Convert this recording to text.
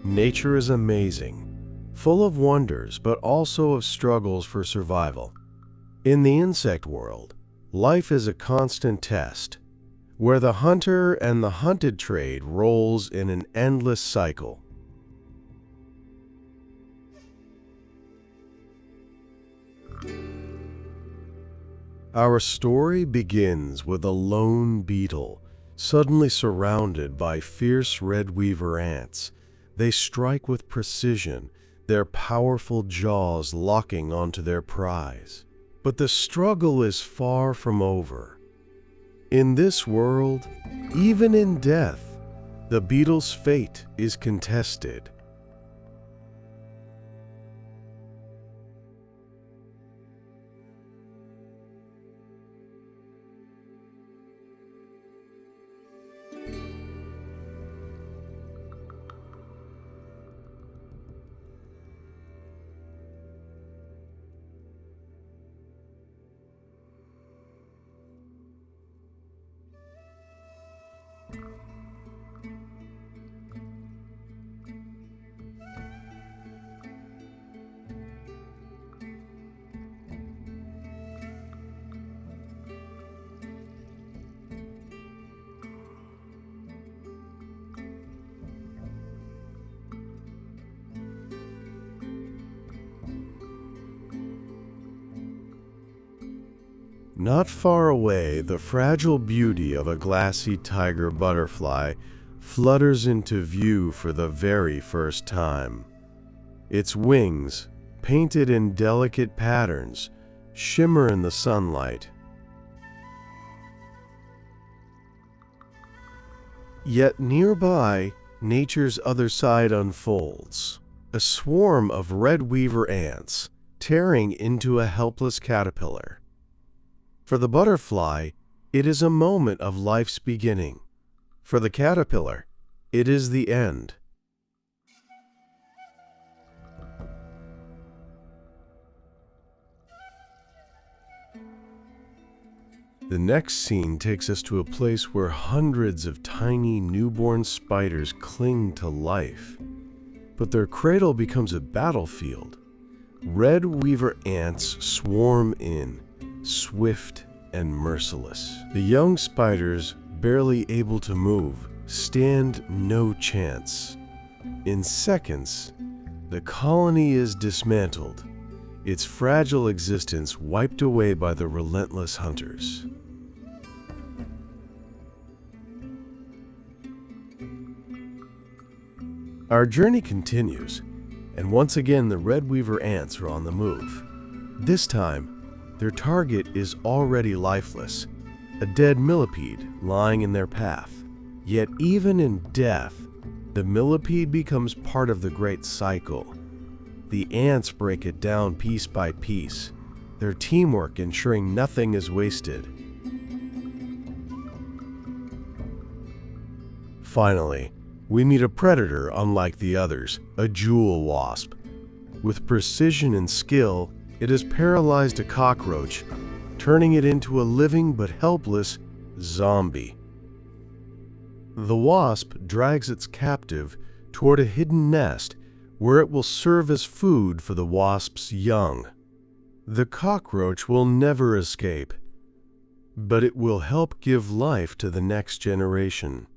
Nature is amazing, full of wonders but also of struggles for survival. In the insect world, life is a constant test, where the hunter and the hunted trade rolls in an endless cycle. Our story begins with a lone beetle, suddenly surrounded by fierce red weaver ants. They strike with precision, their powerful jaws locking onto their prize. But the struggle is far from over. In this world, even in death, the beetle's fate is contested. Not far away, the fragile beauty of a glassy tiger butterfly flutters into view for the very first time. Its wings, painted in delicate patterns, shimmer in the sunlight. Yet nearby, nature's other side unfolds. A swarm of red weaver ants tearing into a helpless caterpillar. For the butterfly, it is a moment of life's beginning. For the caterpillar, it is the end. The next scene takes us to a place where hundreds of tiny newborn spiders cling to life. But their cradle becomes a battlefield. Red weaver ants swarm in, swift and merciless. The young spiders, barely able to move, stand no chance. In seconds, the colony is dismantled, its fragile existence wiped away by the relentless hunters. Our journey continues, and once again the red weaver ants are on the move. This time, their target is already lifeless, a dead millipede lying in their path. Yet even in death, the millipede becomes part of the great cycle. The ants break it down piece by piece, their teamwork ensuring nothing is wasted. Finally, we meet a predator unlike the others, a jewel wasp. With precision and skill, it has paralyzed a cockroach, turning it into a living but helpless zombie. The wasp drags its captive toward a hidden nest where it will serve as food for the wasp's young. The cockroach will never escape, but it will help give life to the next generation.